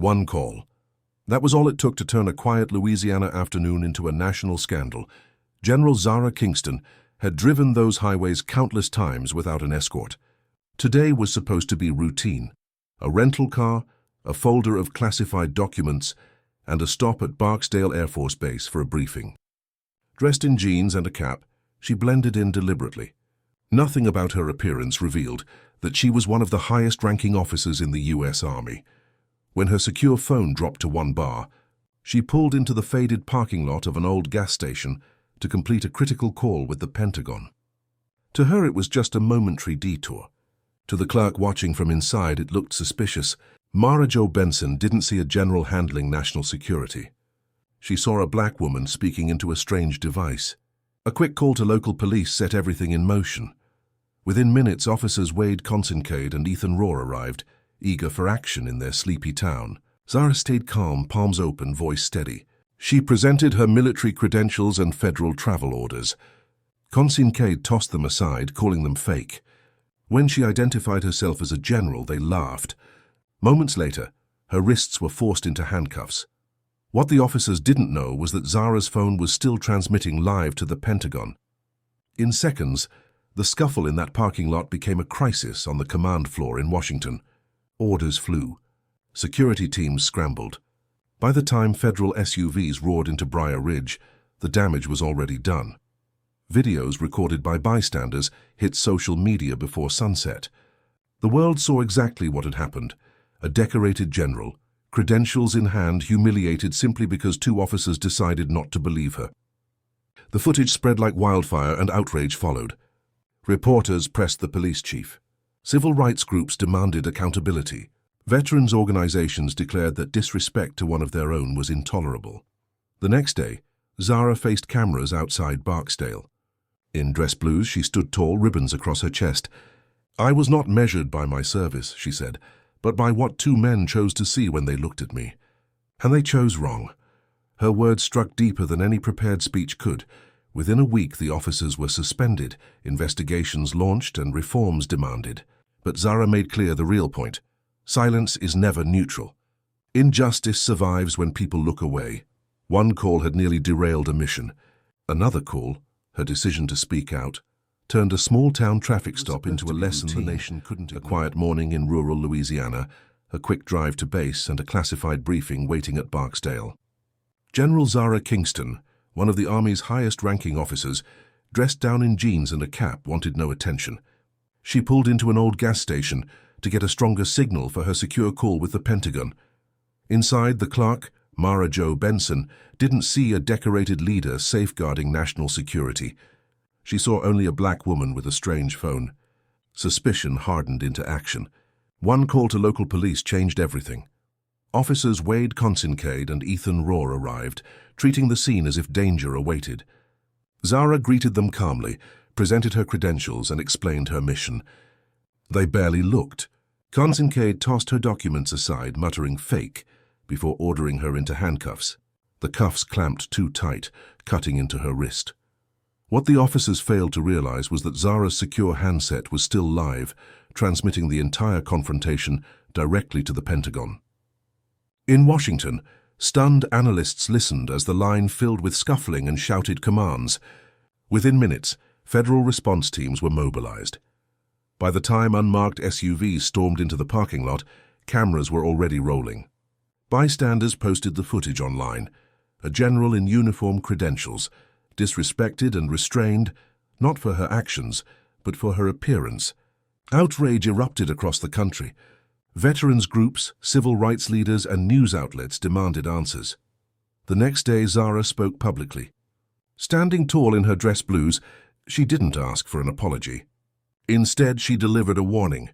One call. That was all it took to turn a quiet Louisiana afternoon into a national scandal. General Zara Kingston had driven those highways countless times without an escort. Today was supposed to be routine. A rental car, a folder of classified documents, and a stop at Barksdale Air Force Base for a briefing. Dressed in jeans and a cap, she blended in deliberately. Nothing about her appearance revealed that she was one of the highest-ranking officers in the U.S. Army. When her secure phone dropped to 1 bar, she pulled into the faded parking lot of an old gas station to complete a critical call with the Pentagon. To her, it was just a momentary detour. To the clerk watching from inside, it looked suspicious. Mara Jo Benson didn't see a general handling national security. She saw a black woman speaking into a strange device. A quick call to local police set everything in motion. Within minutes, officers Wade Consincade and Ethan Rohr arrived, eager for action in their sleepy town. Zara stayed calm, palms open, voice steady. She presented her military credentials and federal travel orders. Consincade tossed them aside, calling them fake. When she identified herself as a general, they laughed. Moments later, her wrists were forced into handcuffs. What the officers didn't know was that Zara's phone was still transmitting live to the Pentagon. In seconds, the scuffle in that parking lot became a crisis on the command floor in Washington. Orders flew. Security teams scrambled. By the time federal SUVs roared into Briar Ridge, the damage was already done. Videos recorded by bystanders hit social media before sunset. The world saw exactly what had happened. A decorated general, credentials in hand, humiliated simply because 2 officers decided not to believe her. The footage spread like wildfire and outrage followed. Reporters pressed the police chief. Civil rights groups demanded accountability. Veterans organizations declared that disrespect to one of their own was intolerable. The next day, Zara faced cameras outside Barksdale. In dress blues, she stood tall, ribbons across her chest. "I was not measured by my service," she said, "but by what 2 men chose to see when they looked at me. And they chose wrong." Her words struck deeper than any prepared speech could. Within a week, the officers were suspended, investigations launched, and reforms demanded. But Zara made clear the real point. Silence is never neutral. Injustice survives when people look away. One call had nearly derailed a mission. Another call, her decision to speak out, turned a small-town traffic stop into a lesson the nation couldn't ignore. A quiet morning in rural Louisiana, a quick drive to base, and a classified briefing waiting at Barksdale. General Zara Kingston, one of the Army's highest-ranking officers, dressed down in jeans and a cap, wanted no attention. She pulled into an old gas station to get a stronger signal for her secure call with the Pentagon. Inside, the clerk, Mara Jo Benson, didn't see a decorated leader safeguarding national security. She saw only a black woman with a strange phone. Suspicion hardened into action. One call to local police changed everything. Officers Wade Consincade and Ethan Rohr arrived, treating the scene as if danger awaited. Zara greeted them calmly, presented her credentials, and explained her mission. They barely looked. Consincade tossed her documents aside, muttering "fake," before ordering her into handcuffs. The cuffs clamped too tight, cutting into her wrist. What the officers failed to realize was that Zara's secure handset was still live, transmitting the entire confrontation directly to the Pentagon. In Washington, stunned analysts listened as the line filled with scuffling and shouted commands. Within minutes, federal response teams were mobilized. By the time unmarked SUVs stormed into the parking lot, cameras were already rolling. Bystanders posted the footage online. A general in uniform credentials, disrespected and restrained, not for her actions, but for her appearance. Outrage erupted across the country. Veterans groups, civil rights leaders, and news outlets demanded answers. The next day, Zara spoke publicly. Standing tall in her dress blues, she didn't ask for an apology. Instead, she delivered a warning.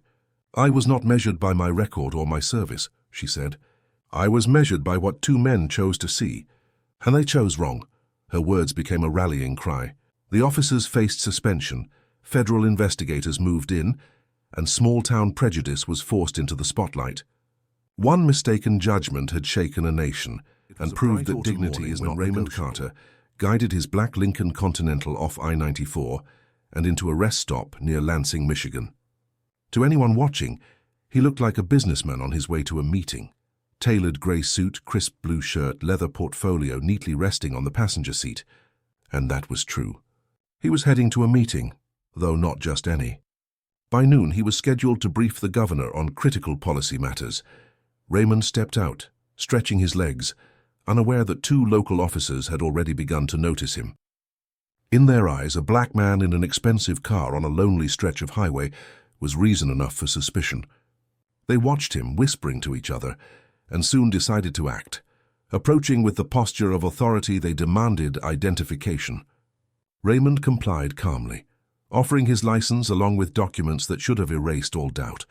"I was not measured by my record or my service," she said. "I was measured by what 2 men chose to see. And they chose wrong." Her words became a rallying cry. The officers faced suspension, federal investigators moved in, and small-town prejudice was forced into the spotlight. One mistaken judgment had shaken a nation and proved that dignity is not Raymond Carter guided his black Lincoln Continental off I-94 and into a rest stop near Lansing, Michigan. To anyone watching, he looked like a businessman on his way to a meeting. Tailored grey suit, crisp blue shirt, leather portfolio neatly resting on the passenger seat. And that was true. He was heading to a meeting, though not just any. By noon, he was scheduled to brief the governor on critical policy matters. Raymond stepped out, stretching his legs, unaware that 2 local officers had already begun to notice him. In their eyes, a black man in an expensive car on a lonely stretch of highway was reason enough for suspicion. They watched him, whispering to each other, and soon decided to act. Approaching with the posture of authority, they demanded identification. Raymond complied calmly, offering his license along with documents that should have erased all doubt.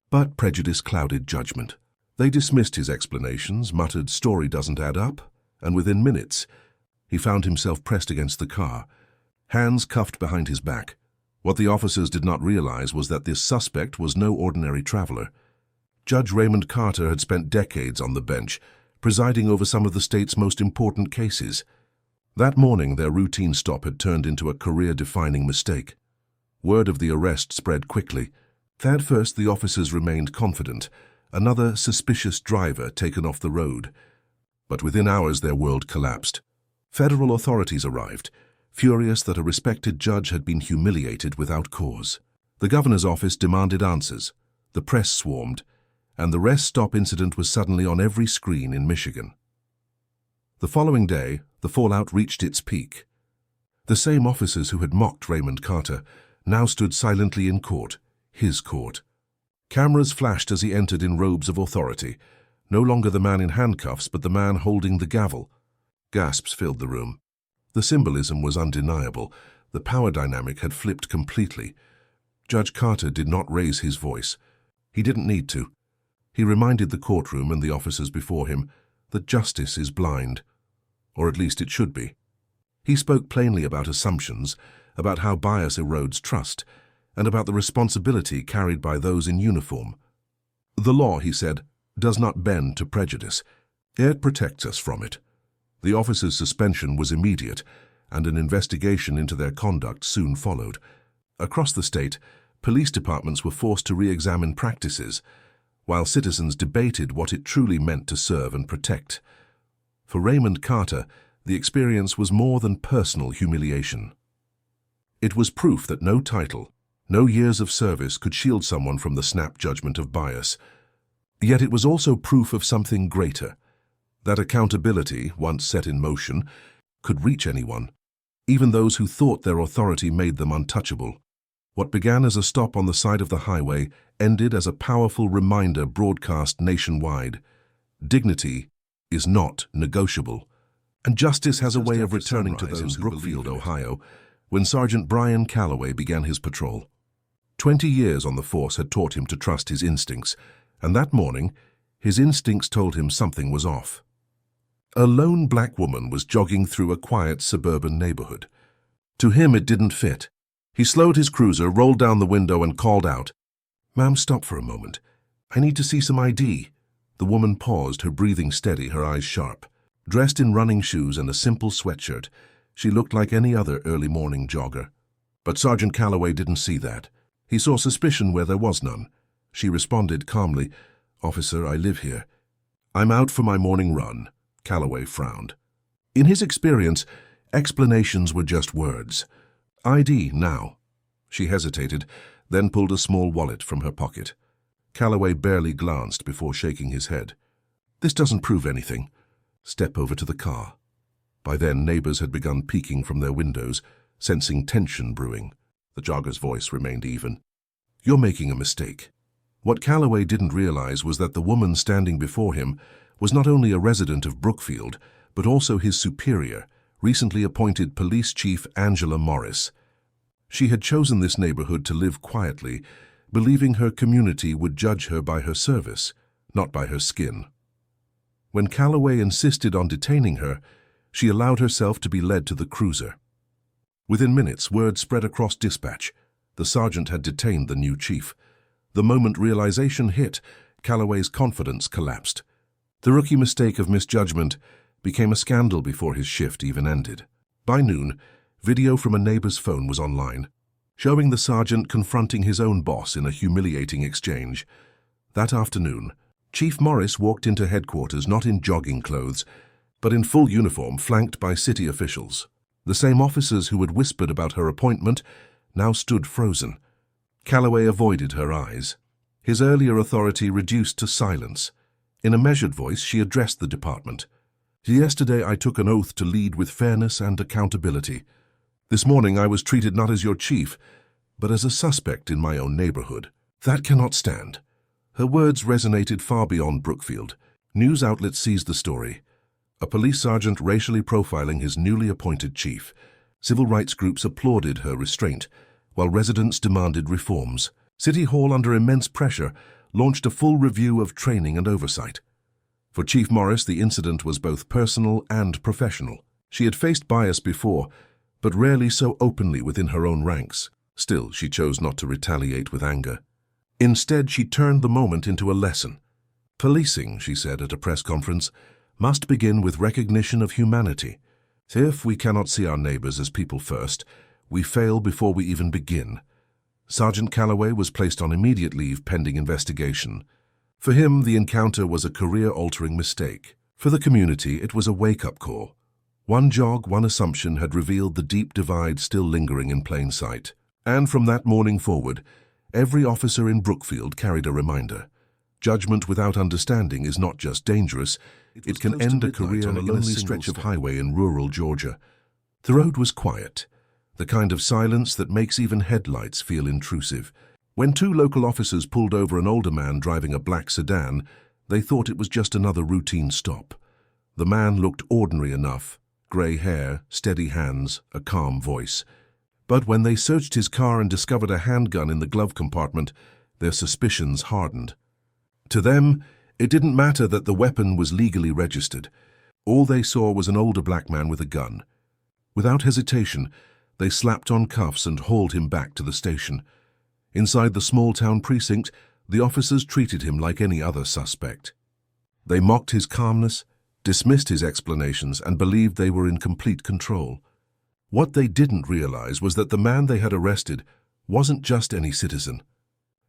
But prejudice clouded judgment. They dismissed his explanations, muttered, "Story doesn't add up," and within minutes, he found himself pressed against the car, hands cuffed behind his back. What the officers did not realize was that this suspect was no ordinary traveler. Judge Raymond Carter had spent decades on the bench, presiding over some of the state's most important cases. That morning, their routine stop had turned into a career-defining mistake. Word of the arrest spread quickly. At first, the officers remained confident, another suspicious driver taken off the road. But within hours, their world collapsed. Federal authorities arrived, furious that a respected judge had been humiliated without cause. The governor's office demanded answers. The press swarmed, and the rest stop incident was suddenly on every screen in Michigan. The following day, the fallout reached its peak. The same officers who had mocked Raymond Carter now stood silently in court, his court. Cameras flashed as he entered in robes of authority, no longer the man in handcuffs, but the man holding the gavel. Gasps filled the room. The symbolism was undeniable. The power dynamic had flipped completely. Judge Carter did not raise his voice. He didn't need to. He reminded the courtroom and the officers before him that justice is blind, or at least it should be. He spoke plainly about assumptions, about how bias erodes trust, and about the responsibility carried by those in uniform. The law, he said, does not bend to prejudice. It protects us from it. The officers' suspension was immediate, and an investigation into their conduct soon followed. Across the state, police departments were forced to re-examine practices, while citizens debated what it truly meant to serve and protect. For Raymond Carter, the experience was more than personal humiliation. It was proof that no title, no years of service could shield someone from the snap judgment of bias. Yet it was also proof of something greater, that accountability, once set in motion, could reach anyone, even those who thought their authority made them untouchable. What began as a stop on the side of the highway ended as a powerful reminder broadcast nationwide. Dignity is not negotiable, and justice has a way of returning to those in Brookfield, Ohio, when Sergeant Brian Calloway began his patrol. 20 years on the force had taught him to trust his instincts, and that morning, his instincts told him something was off. A lone black woman was jogging through a quiet suburban neighborhood. To him, it didn't fit. He slowed his cruiser, rolled down the window, and called out, "Ma'am, stop for a moment. I need to see some ID." The woman paused, her breathing steady, her eyes sharp. Dressed in running shoes and a simple sweatshirt, she looked like any other early morning jogger. But Sergeant Calloway didn't see that. He saw suspicion where there was none. She responded calmly, "Officer, I live here." "I'm out for my morning run." Calloway frowned. In his experience, explanations were just words. "ID, now." She hesitated, then pulled a small wallet from her pocket. Calloway barely glanced before shaking his head. "This doesn't prove anything." "Step over to the car." By then, neighbors had begun peeking from their windows, sensing tension brewing. The jogger's voice remained even. "You're making a mistake." What Calloway didn't realize was that the woman standing before him was not only a resident of Brookfield, but also his superior, recently appointed Police Chief Angela Morris. She had chosen this neighborhood to live quietly, believing her community would judge her by her service, not by her skin. When Calloway insisted on detaining her, she allowed herself to be led to the cruiser. Within minutes, word spread across dispatch. The sergeant had detained the new chief. The moment realization hit, Calloway's confidence collapsed. The rookie mistake of misjudgment became a scandal before his shift even ended. By noon, video from a neighbor's phone was online, showing the sergeant confronting his own boss in a humiliating exchange. That afternoon, Chief Morris walked into headquarters not in jogging clothes, but in full uniform flanked by city officials. The same officers who had whispered about her appointment now stood frozen. Calloway avoided her eyes. His earlier authority reduced to silence. In a measured voice, she addressed the department. Yesterday I took an oath to lead with fairness and accountability. This morning I was treated not as your chief, but as a suspect in my own neighborhood. That cannot stand. Her words resonated far beyond Brookfield. News outlets seized the story. A police sergeant racially profiling his newly appointed chief. Civil rights groups applauded her restraint, while residents demanded reforms. City Hall, under immense pressure, launched a full review of training and oversight. For Chief Morris, the incident was both personal and professional. She had faced bias before, but rarely so openly within her own ranks. Still, she chose not to retaliate with anger. Instead, she turned the moment into a lesson. Policing, she said at a press conference, must begin with recognition of humanity. If we cannot see our neighbors as people first, we fail before we even begin. Sergeant Calloway was placed on immediate leave pending investigation. For him, the encounter was a career-altering mistake. For the community, it was a wake-up call. One jog, one assumption had revealed the deep divide still lingering in plain sight. And from that morning forward, every officer in Brookfield carried a reminder. Judgment without understanding is not just dangerous, it can end a career on a lonely stretch of highway in rural Georgia. The road was quiet, the kind of silence that makes even headlights feel intrusive. When two local officers pulled over an older man driving a black sedan, they thought it was just another routine stop. The man looked ordinary enough, grey hair, steady hands, a calm voice. But when they searched his car and discovered a handgun in the glove compartment, their suspicions hardened. To them, it didn't matter that the weapon was legally registered. All they saw was an older black man with a gun. Without hesitation, they slapped on cuffs and hauled him back to the station. Inside the small-town precinct, the officers treated him like any other suspect. They mocked his calmness, dismissed his explanations, and believed they were in complete control. What they didn't realize was that the man they had arrested wasn't just any citizen.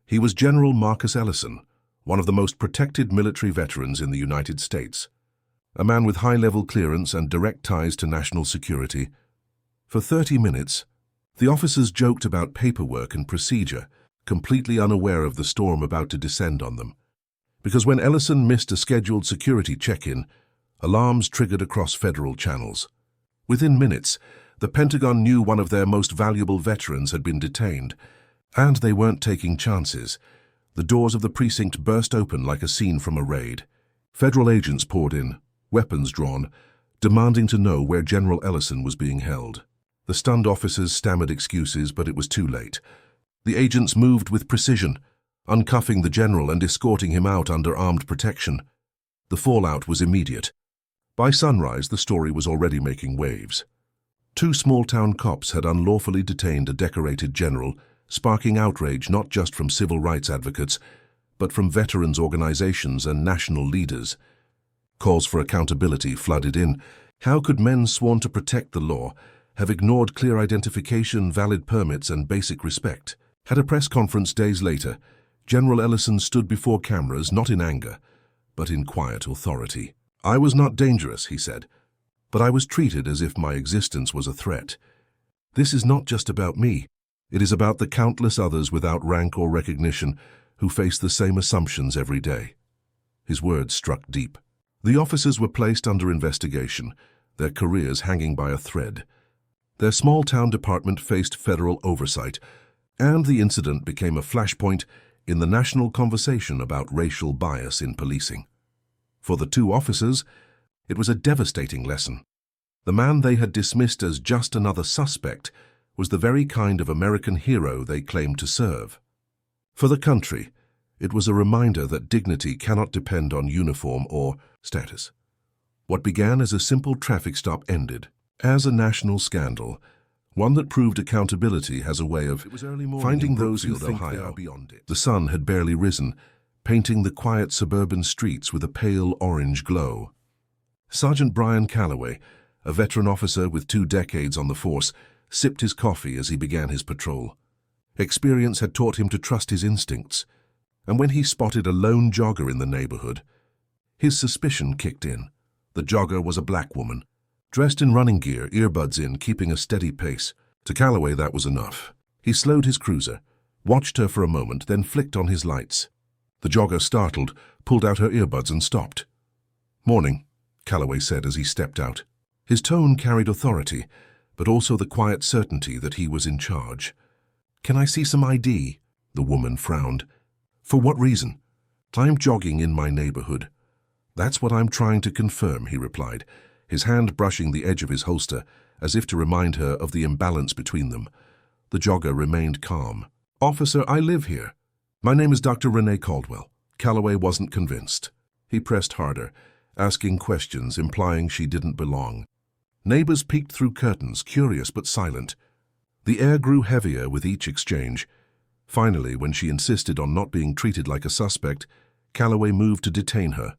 He was General Marcus Ellison, one of the most protected military veterans in the United States. A man with high-level clearance and direct ties to national security. For 30 minutes, the officers joked about paperwork and procedure, completely unaware of the storm about to descend on them. Because when Ellison missed a scheduled security check-in, alarms triggered across federal channels. Within minutes, the Pentagon knew one of their most valuable veterans had been detained, and they weren't taking chances. The doors of the precinct burst open like a scene from a raid. Federal agents poured in, weapons drawn, demanding to know where General Ellison was being held. The stunned officers stammered excuses, but it was too late. The agents moved with precision, uncuffing the general and escorting him out under armed protection. The fallout was immediate. By sunrise, the story was already making waves. Two small-town cops had unlawfully detained a decorated general, sparking outrage not just from civil rights advocates, but from veterans' organizations and national leaders. Calls for accountability flooded in. How could men sworn to protect the law have ignored clear identification, valid permits, and basic respect? At a press conference days later, General Ellison stood before cameras not in anger, but in quiet authority. "I was not dangerous," he said, "but I was treated as if my existence was a threat. This is not just about me. It is about the countless others without rank or recognition who face the same assumptions every day." His words struck deep. The officers were placed under investigation, their careers hanging by a thread. Their small-town department faced federal oversight, and the incident became a flashpoint in the national conversation about racial bias in policing. For the two officers, it was a devastating lesson. The man they had dismissed as just another suspect was the very kind of American hero they claimed to serve. For the country, it was a reminder that dignity cannot depend on uniform or status. What began as a simple traffic stop ended as a national scandal, one that proved accountability has a way of finding those who think they are beyond it. The sun had barely risen, painting the quiet suburban streets with a pale orange glow. Sergeant Brian Calloway, a veteran officer with 2 decades on the force, sipped his coffee as he began his patrol. Experience had taught him to trust his instincts. And when he spotted a lone jogger in the neighborhood, his suspicion kicked in. The jogger was a black woman, dressed in running gear, earbuds in, keeping a steady pace. To Calloway, that was enough. He slowed his cruiser, watched her for a moment, then flicked on his lights. The jogger, startled, pulled out her earbuds and stopped. "Morning," Calloway said as he stepped out. His tone carried authority, but also the quiet certainty that he was in charge. "Can I see some ID?" The woman frowned. "For what reason?" "I'm jogging in my neighborhood." "That's what I'm trying to confirm," he replied, his hand brushing the edge of his holster, as if to remind her of the imbalance between them. The jogger remained calm. "Officer, I live here. My name is Dr. Renee Caldwell." Calloway wasn't convinced. He pressed harder, asking questions, implying she didn't belong. Neighbors peeked through curtains, curious but silent. The air grew heavier with each exchange. Finally, when she insisted on not being treated like a suspect, Calloway moved to detain her.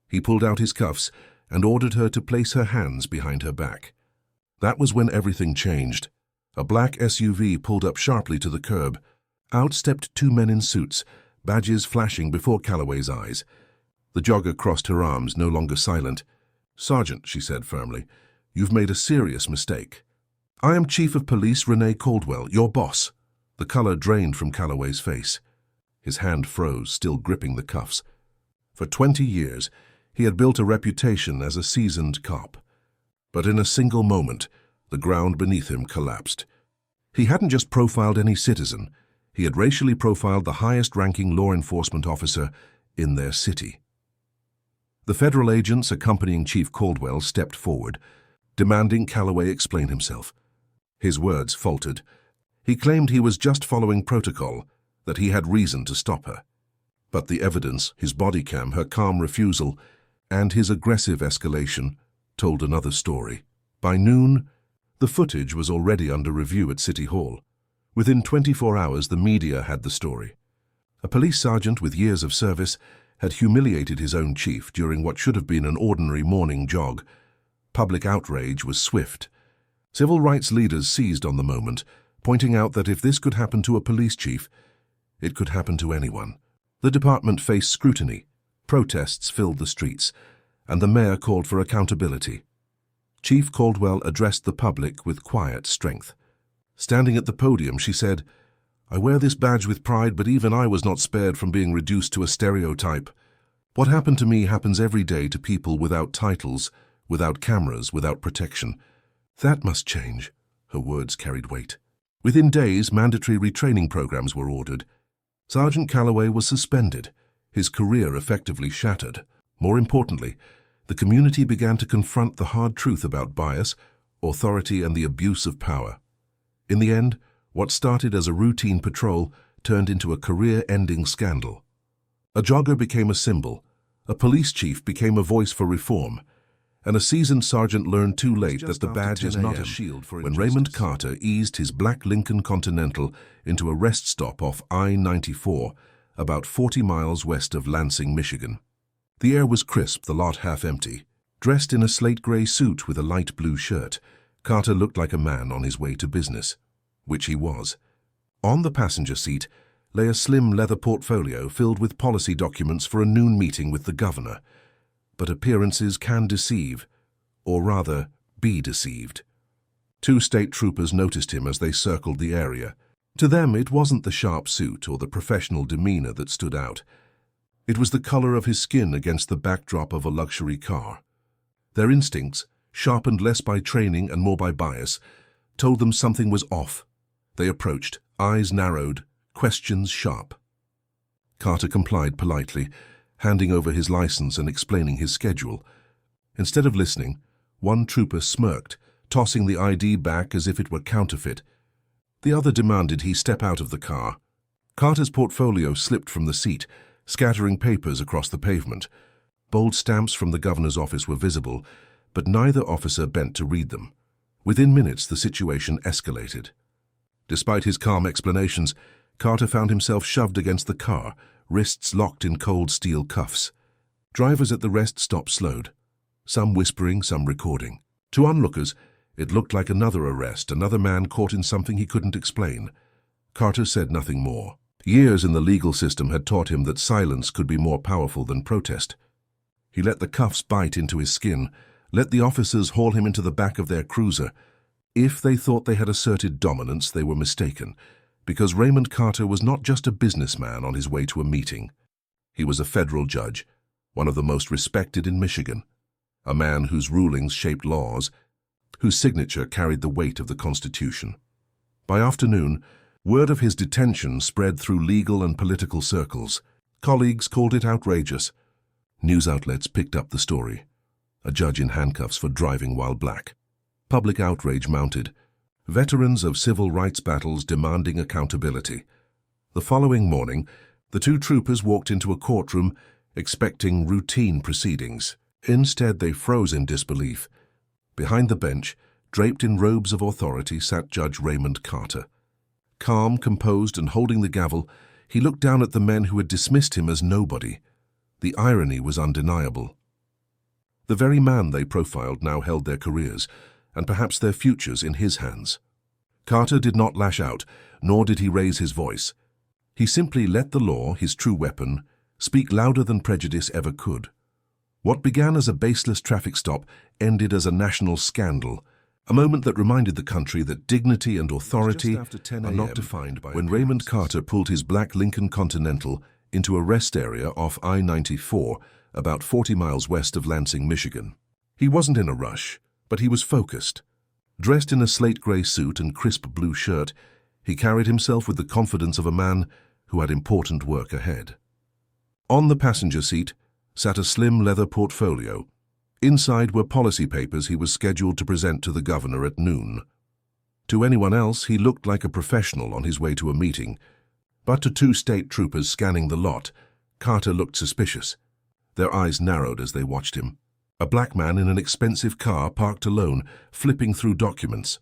He pulled out his cuffs and ordered her to place her hands behind her back. That was when everything changed. A black SUV pulled up sharply to the curb. Out stepped two men in suits, badges flashing before Calloway's eyes. The jogger crossed her arms, no longer silent. "Sergeant," she said firmly, "you've made a serious mistake. I am Chief of Police Renee Caldwell, your boss." The color drained from Calloway's face. His hand froze, still gripping the cuffs. For 20 years, he had built a reputation as a seasoned cop. But in a single moment, the ground beneath him collapsed. He hadn't just profiled any citizen. He had racially profiled the highest-ranking law enforcement officer in their city. The federal agents accompanying Chief Caldwell stepped forward, demanding Calloway explain himself. His words faltered. He claimed he was just following protocol, that he had reason to stop her. But the evidence, his body cam, her calm refusal, and his aggressive escalation, told another story. By noon, the footage was already under review at City Hall. Within 24 hours, the media had the story. A police sergeant with years of service had humiliated his own chief during what should have been an ordinary morning jog. Public outrage was swift. Civil rights leaders seized on the moment, pointing out that if this could happen to a police chief, it could happen to anyone. The department faced scrutiny. Protests filled the streets, and the mayor called for accountability. Chief Caldwell addressed the public with quiet strength. Standing at the podium, she said, "I wear this badge with pride, but even I was not spared from being reduced to a stereotype. What happened to me happens every day to people without titles, without cameras, without protection. That must change." Her words carried weight. Within days, mandatory retraining programs were ordered. Sergeant Calloway was suspended, his career effectively shattered. More importantly, the community began to confront the hard truth about bias, authority, and the abuse of power. In the end, what started as a routine patrol turned into a career-ending scandal. A jogger became a symbol, a police chief became a voice for reform, and a seasoned sergeant learned too late that the badge is not a shield for injustice. When Raymond Carter eased his black Lincoln Continental into a rest stop off I-94, about 40 miles west of Lansing, Michigan. The air was crisp, the lot half empty. Dressed in a slate-gray suit with a light blue shirt, Carter looked like a man on his way to business, which he was. On the passenger seat lay a slim leather portfolio filled with policy documents for a noon meeting with the governor. But appearances can deceive, or rather, be deceived. 2 state troopers noticed him as they circled the area. To them, it wasn't the sharp suit or the professional demeanor that stood out. It was the color of his skin against the backdrop of a luxury car. Their instincts, sharpened less by training and more by bias, told them something was off. They approached, eyes narrowed, questions sharp. Carter complied politely, handing over his license and explaining his schedule. Instead of listening, one trooper smirked, tossing the ID back as if it were counterfeit. The other demanded he step out of the car. Carter's portfolio slipped from the seat, scattering papers across the pavement. Bold stamps from the governor's office were visible, but neither officer bent to read them. Within minutes, the situation escalated. Despite his calm explanations, Carter found himself shoved against the car, wrists locked in cold steel cuffs. Drivers at the rest stop slowed, some whispering, some recording. To onlookers, it looked like another arrest, another man caught in something he couldn't explain. Carter said nothing more. Years in the legal system had taught him that silence could be more powerful than protest. He let the cuffs bite into his skin, let the officers haul him into the back of their cruiser. If they thought they had asserted dominance, they were mistaken, because Raymond Carter was not just a businessman on his way to a meeting. He was a federal judge, one of the most respected in Michigan, a man whose rulings shaped laws, whose signature carried the weight of the Constitution. By afternoon, word of his detention spread through legal and political circles. Colleagues called it outrageous. News outlets picked up the story. A judge in handcuffs for driving while black. Public outrage mounted. Veterans of civil rights battles demanding accountability. The following morning, the two troopers walked into a courtroom expecting routine proceedings. Instead, they froze in disbelief. Behind the bench, draped in robes of authority, sat Judge Raymond Carter. Calm, composed, and holding the gavel, he looked down at the men who had dismissed him as nobody. The irony was undeniable. The very man they profiled now held their careers, and perhaps their futures, in his hands. Carter did not lash out, nor did he raise his voice. He simply let the law, his true weapon, speak louder than prejudice ever could. What began as a baseless traffic stop ended as a national scandal, a moment that reminded the country that dignity and authority are not defined by when Raymond Carter pulled his black Lincoln Continental into a rest area off I-94, about 40 miles west of Lansing, Michigan. He wasn't in a rush, but he was focused. Dressed in a slate-gray suit and crisp blue shirt, he carried himself with the confidence of a man who had important work ahead. On the passenger seat sat a slim leather portfolio. Inside were policy papers he was scheduled to present to the governor at noon. To anyone else, he looked like a professional on his way to a meeting, but to two state troopers scanning the lot, Carter looked suspicious. Their eyes narrowed as they watched him. A black man in an expensive car parked alone, flipping through documents.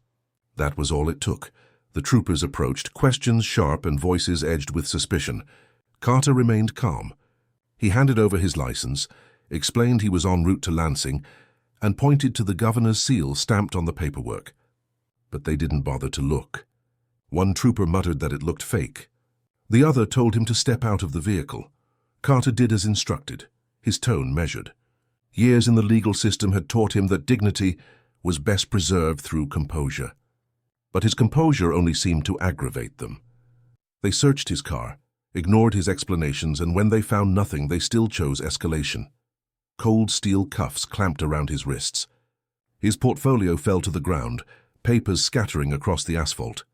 That was all it took. The troopers approached, questions sharp and voices edged with suspicion. Carter remained calm. He handed over his license, explained he was en route to Lansing, and pointed to the governor's seal stamped on the paperwork. But they didn't bother to look. One trooper muttered that it looked fake. The other told him to step out of the vehicle. Carter did as instructed, his tone measured. Years in the legal system had taught him that dignity was best preserved through composure. But his composure only seemed to aggravate them. They searched his car, ignored his explanations, and when they found nothing, they still chose escalation. Cold steel cuffs clamped around his wrists. His portfolio fell to the ground, papers scattering across the asphalt.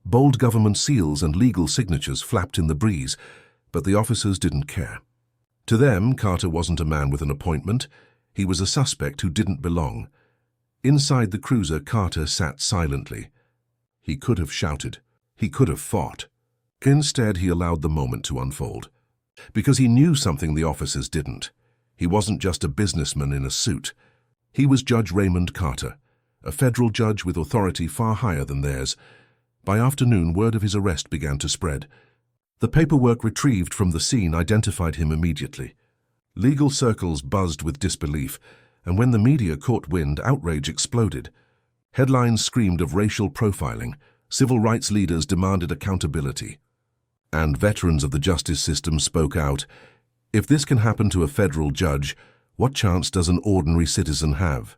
Bold government seals and legal signatures flapped in the breeze, but the officers didn't care. To them, Carter wasn't a man with an appointment. He was a suspect who didn't belong. Inside the cruiser, Carter sat silently. He could have shouted. He could have fought. Instead, he allowed the moment to unfold. Because he knew something the officers didn't. He wasn't just a businessman in a suit. He was Judge Raymond Carter, a federal judge with authority far higher than theirs. By afternoon, word of his arrest began to spread. The paperwork retrieved from the scene identified him immediately. Legal circles buzzed with disbelief, and when the media caught wind, outrage exploded. Headlines screamed of racial profiling, civil rights leaders demanded accountability. And veterans of the justice system spoke out. If this can happen to a federal judge, what chance does an ordinary citizen have?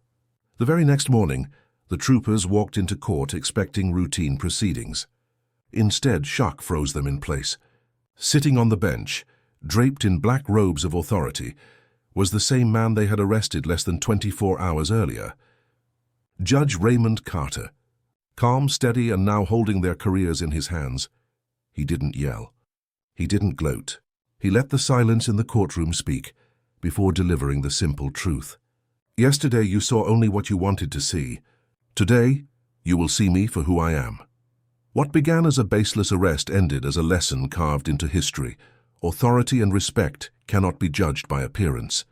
The very next morning, the troopers walked into court expecting routine proceedings. Instead, shock froze them in place. Sitting on the bench, draped in black robes of authority, was the same man they had arrested less than 24 hours earlier. Judge Raymond Carter, calm, steady, and now holding their careers in his hands. He didn't yell. He didn't gloat. He let the silence in the courtroom speak before delivering the simple truth. Yesterday you saw only what you wanted to see. Today, you will see me for who I am. What began as a baseless arrest ended as a lesson carved into history. Authority and respect cannot be judged by appearance.